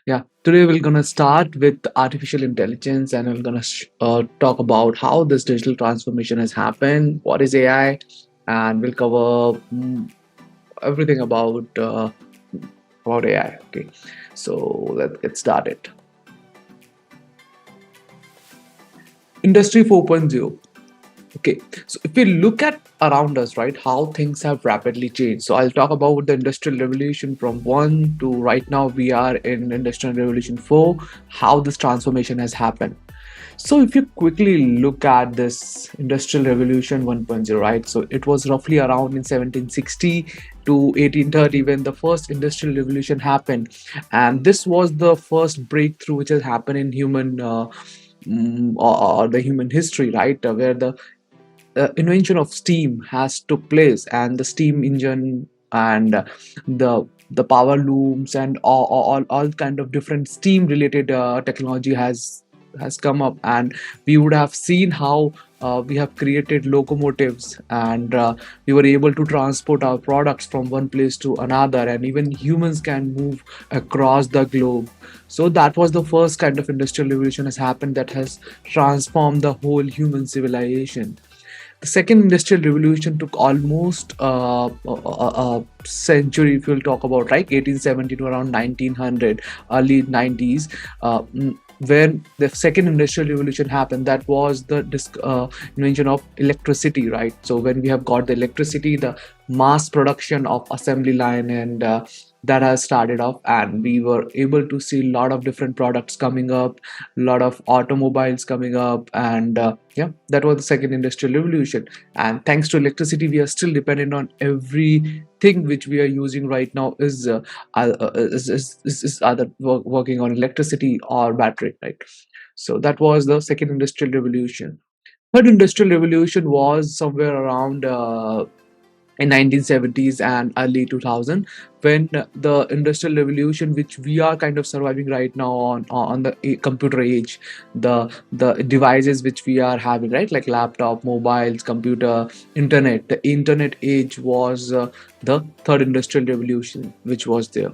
Yeah, today we're gonna start with artificial intelligence, and we're gonna talk about how this digital transformation has happened, what is AI, and we'll cover everything about AI. Okay, so let's get started. Industry 4.0. Okay, so if we look at around us, right, how things have rapidly changed. So I'll talk about the industrial revolution from one to right now we are in industrial revolution 4, how this transformation has happened. So if you quickly look at this industrial revolution 1.0, right, so it was roughly around in 1760 to 1830 when the first industrial revolution happened, and this was the first breakthrough which has happened in human or the human history, right, where the invention of steam has took place, and the steam engine and the power looms and all kind of different steam related technology has come up, and we would have seen how we have created locomotives, and we were able to transport our products from one place to another, and even humans can move across the globe. So that was the first kind of industrial revolution has happened that has transformed the whole human civilization. The second industrial revolution took almost a century, if you'll talk about, right, 1870 to around 1900, early 90s. When the second industrial revolution happened, that was the invention of electricity, right? So when we have got the electricity, the mass production of assembly line, and that has started off, and we were able to see a lot of different products coming up, a lot of automobiles coming up, and yeah, that was the second industrial revolution. And thanks to electricity, we are still dependent on everything which we are using right now is either working on electricity or battery, right? So that was the second industrial revolution. Third industrial revolution was somewhere around in 1970s and early 2000, when the industrial revolution which we are kind of surviving right now on the computer age, the devices which we are having, right, like laptop, mobiles, computer, internet. The internet age was the third industrial revolution which was there,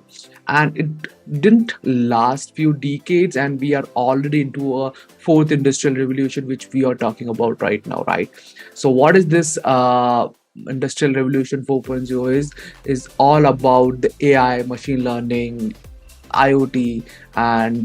and it didn't last few decades, and we are already into a fourth industrial revolution which we are talking about right now, right? So what is this industrial revolution 4.0 is all about the AI, machine learning, IoT, and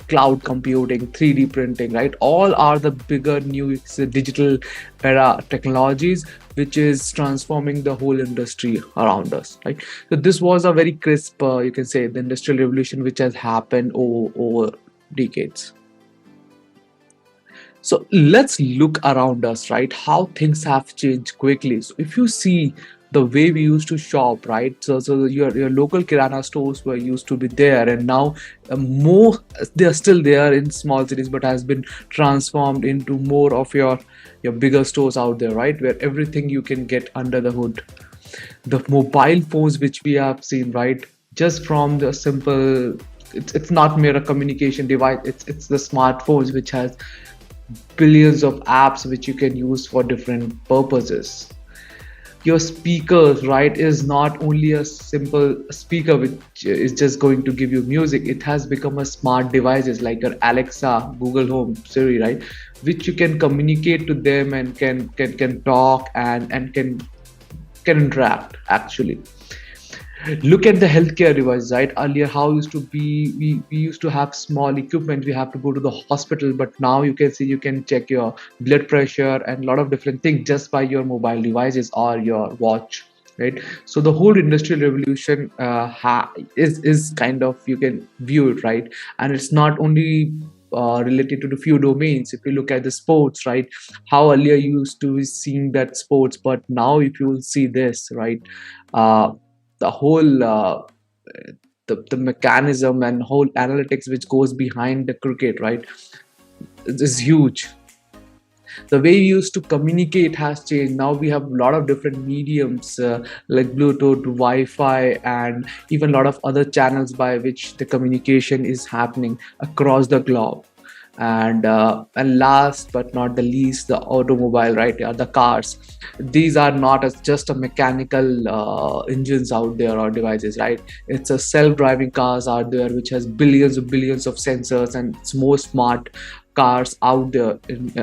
cloud computing, 3D printing, right? All are the bigger new digital era technologies which is transforming the whole industry around us, right? So this was a very crisp, you can say, the industrial revolution which has happened over decades. So let's look around us, right? How things have changed quickly. So if you see the way we used to shop, right? So your local kirana stores were used to be there, and now more they are still there in small cities, but has been transformed into more of your bigger stores out there, right? Where everything you can get under the hood. The mobile phones which we have seen, right? Just from the simple, it's not mere a communication device. It's the smartphones which has billions of apps which you can use for different purposes. Your speakers, right, is not only a simple speaker which is just going to give you music. It has become a smart devices like your Alexa, Google Home, Siri, right, which you can communicate to them and can talk and can interact actually. Look at the healthcare device, right? Earlier how used to be, we used to have small equipment, we have to go to the hospital, but now you can see, you can check your blood pressure and a lot of different things just by your mobile devices or your watch, right? So the whole industrial revolution is kind of, you can view it, right? And it's not only related to the few domains. If you look at the sports, right, how earlier you used to be seeing that sports, but now if you will see this, right, uh, the whole the mechanism and whole analytics which goes behind the cricket, right, is huge. The way we used to communicate has changed. Now we have a lot of different mediums, like Bluetooth, Wi-Fi, and even a lot of other channels by which the communication is happening across the globe. And last but not the least, the automobile, right? The cars. These are not as just a mechanical engines out there or devices, right? It's a self-driving cars out there which has billions of sensors, and it's more smart cars out there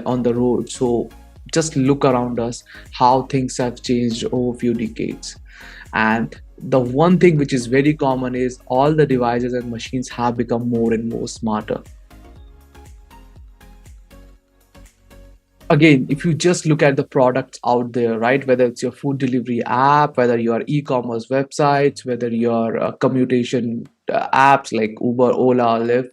on the road. So just look around us how things have changed over a few decades. And the one thing which is very common is all the devices and machines have become more and more smarter. Again, if you just look at the products out there, right, whether it's your food delivery app, whether your e-commerce websites, whether your commutation apps like Uber, Ola, Lyft,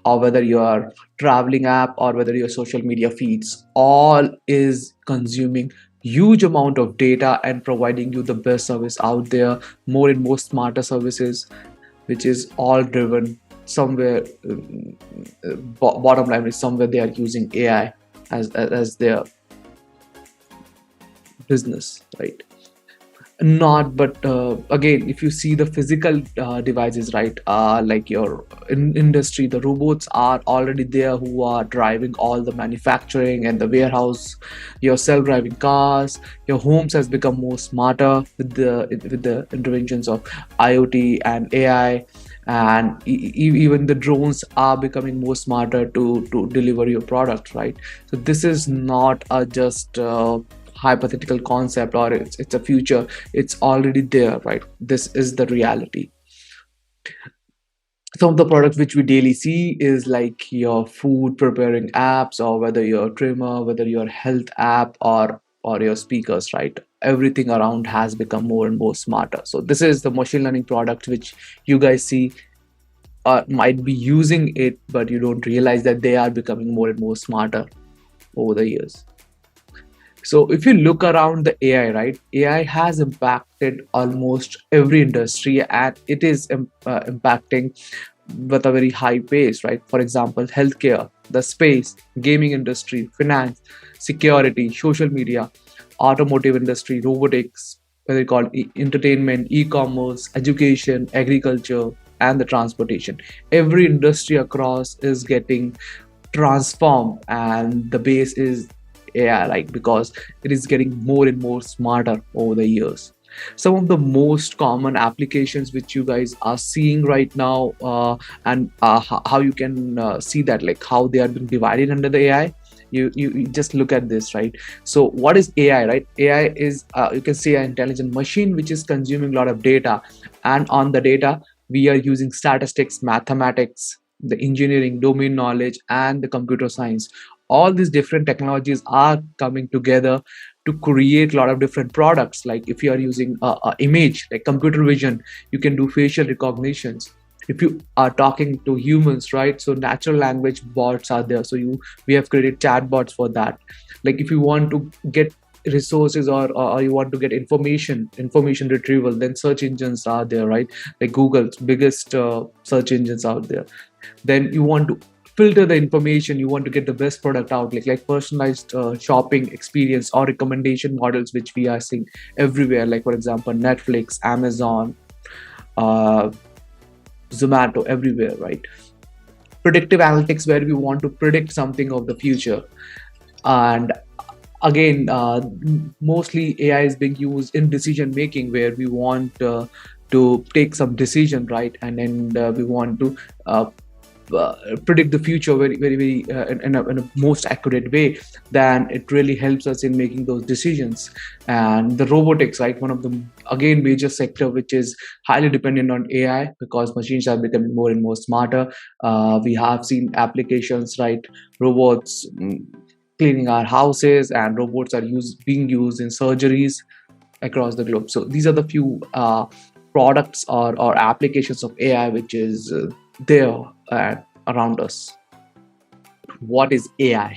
or whether your traveling app, or whether your social media feeds, all is consuming huge amount of data and providing you the best service out there, more and more smarter services, which is all driven somewhere. Bottom line is somewhere they are using AI as their business, right? Not, but again, if you see the physical devices, right, like your industry, the robots are already there who are driving all the manufacturing and the warehouse, your self-driving cars, your homes has become more smarter with the interventions of IoT and AI. And even the drones are becoming more smarter to deliver your product, right? So this is not a just hypothetical concept, or it's a future. It's already there, right? This is the reality. Some of the products which we daily see is like your food preparing apps, or whether your trimmer, whether your health app, or your speakers, right? Everything around has become more and more smarter. So this is the machine learning product which you guys see, might be using it, but you don't realize that they are becoming more and more smarter over the years. So if you look around the AI, right, AI has impacted almost every industry, and it is impacting with a very high pace, right? For example, healthcare, the space, gaming industry, finance, security, social media, automotive industry, robotics, whether you call it entertainment, e-commerce, education, agriculture, and the transportation. Every industry across is getting transformed, and the base is AI, like, because it is getting more and more smarter over the years. Some of the most common applications which you guys are seeing right now, and how you can see that, like how they are being divided under the AI. You just look at this, right? So what is AI, right? AI is, you can say, an intelligent machine which is consuming a lot of data, and on the data we are using statistics, mathematics, the engineering, domain knowledge, and the computer science. All these different technologies are coming together to create a lot of different products. Like if you are using a image like computer vision, you can do facial recognitions. If you are talking to humans, right, so natural language bots are there, so you we have created chat bots for that. Like if you want to get resources, or you want to get information retrieval, then search engines are there, right? Like Google's biggest search engines out there. Then you want to filter the information, you want to get the best product out, like personalized shopping experience or recommendation models which we are seeing everywhere, like for example Netflix, Amazon, uh, Zomato, everywhere, right? Predictive analytics, where we want to predict something of the future. And again, mostly AI is being used in decision making, where we want to take some decision, right? And then we want to predict the future very in a most accurate way. Then it really helps us in making those decisions. And the robotics, right, one of the, again, major sector which is highly dependent on AI, because machines are becoming more and more smarter. We have seen applications, right? Robots cleaning our houses, and robots are being used in surgeries across the globe. So these are the few products or applications of AI which is there around us. What is AI?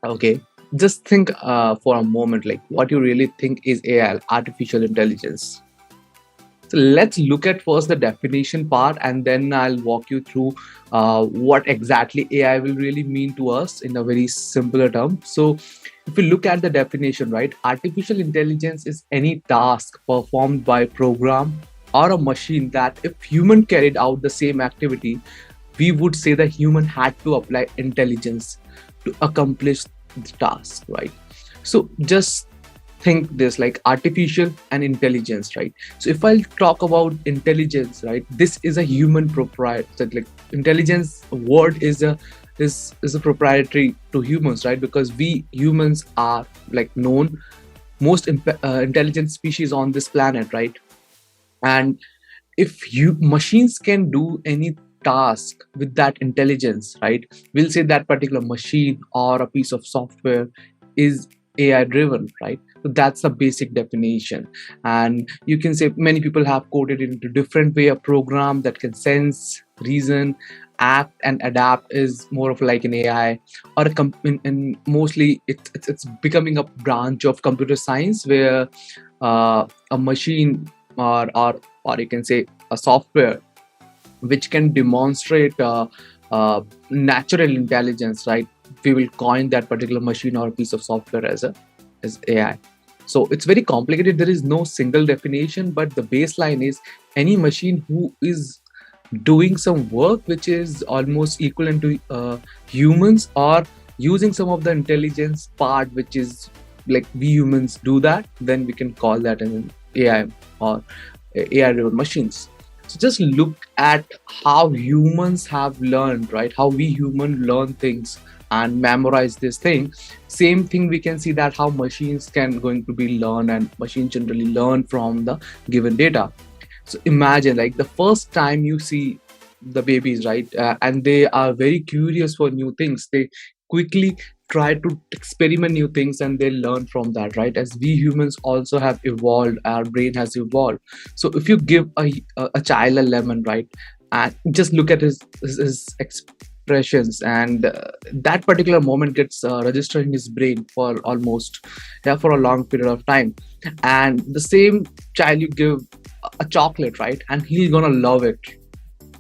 Okay, just think for a moment, like what you really think is AI, artificial intelligence. So let's look at first the definition part, and then I'll walk you through what exactly AI will really mean to us in a very simpler term. So, if you look at the definition, right, artificial intelligence is any task performed by program or a machine that, if human carried out the same activity, we would say the human had to apply intelligence to accomplish the task, right? So just think this, like artificial and intelligence, right? So if I'll talk about intelligence, right, this is a human proprietary, like intelligence word is a proprietary to humans, right? Because we humans are like known most intelligent species on this planet, right? And if you machines can do any task with that intelligence, right, we'll say that particular machine or a piece of software is AI driven, right? So that's the basic definition. And you can say many people have coded it into different way. A program that can sense, reason, act and adapt is more of like an AI, or in mostly it's becoming a branch of computer science where a machine or you can say a software which can demonstrate natural intelligence, right? We will coin that particular machine or piece of software as AI. So it's very complicated. There is no single definition, but the baseline is any machine who is doing some work which is almost equivalent to humans, or using some of the intelligence part which is like we humans do that, then we can call that an AI or AI driven machines. So just look at how humans have learned, right? How we human learn things and memorize this thing. Same thing we can see that how machines can going to be learn, and machines generally learn from the given data. So imagine like the first time you see the babies, right? And they are very curious for new things. They quickly try to experiment new things and they learn from that, right? As we humans also have evolved, our brain has evolved. So if you give a child a lemon, right, and just look at his expressions, and that particular moment gets registered in his brain for almost, yeah, for a long period of time. And the same child you give a chocolate, right, and he's gonna love it.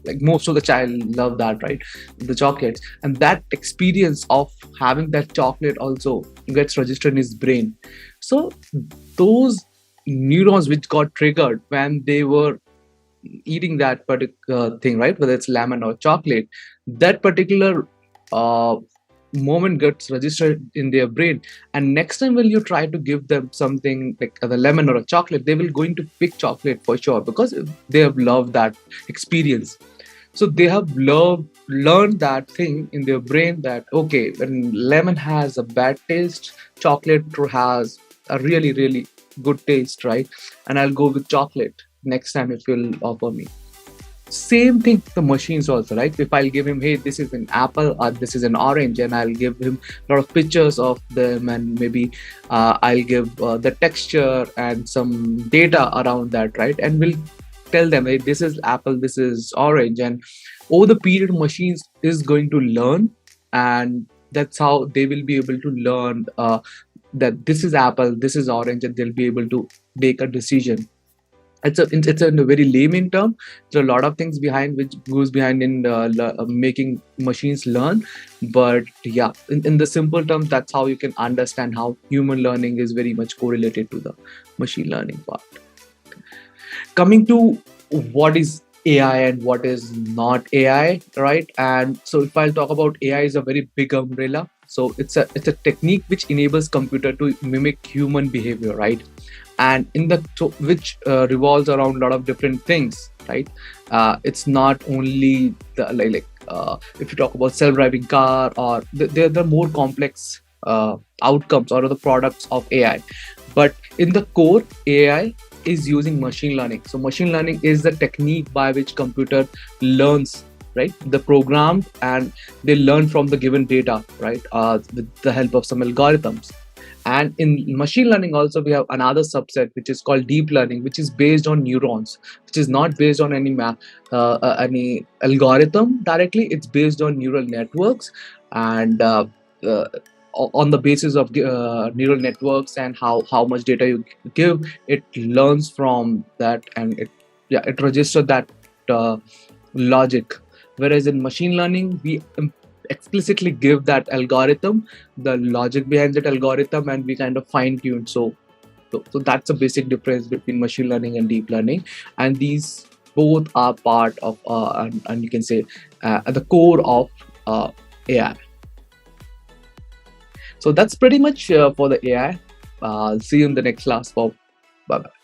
Like most of the child love that, right, the chocolates, and that experience of having that chocolate also gets registered in his brain. So those neurons which got triggered when they were eating that particular thing, right, whether it's lemon or chocolate, that particular uh, moment gets registered in their brain. And next time when you try to give them something like the lemon or a chocolate, they will going to pick chocolate for sure, because they have loved that experience. So they have learned that thing in their brain that okay, when lemon has a bad taste, chocolate has a really really good taste, right? And I'll go with chocolate next time if you'll offer me. Same thing the machines also, right? If I'll give him, hey, this is an apple or this is an orange, and I'll give him a lot of pictures of them, and maybe I'll give the texture and some data around that, right? And we'll tell them, hey, this is apple, this is orange, and over the period machines is going to learn, and that's how they will be able to learn that this is apple, this is orange, and they'll be able to make a decision. It's a very layman term. There are a lot of things behind which goes behind in making machines learn, but yeah, in the simple terms, that's how you can understand how human learning is very much correlated to the machine learning part. Coming to what is AI and what is not AI, right? And so if I'll talk about AI is a very big umbrella. So it's a technique which enables computer to mimic human behavior, right? And in the which revolves around a lot of different things, right? It's not only the if you talk about self-driving car, or they're the more complex outcomes or the products of AI. But in the core, AI is using machine learning. So machine learning is the technique by which computer learns, right, the program, and they learn from the given data, right, with the help of some algorithms. And in machine learning also we have another subset which is called deep learning, which is based on neurons, which is not based on any algorithm directly. It's based on neural networks, and uh, on the basis of neural networks and how much data you give, it learns from that, and it registers that uh, logic. Whereas in machine learning, we explicitly give that algorithm the logic behind that algorithm, and we kind of fine tune. So that's a basic difference between machine learning and deep learning. And these both are part of and you can say at the core of AI. So that's pretty much for the AI. I'll see you in the next class. Bye bye.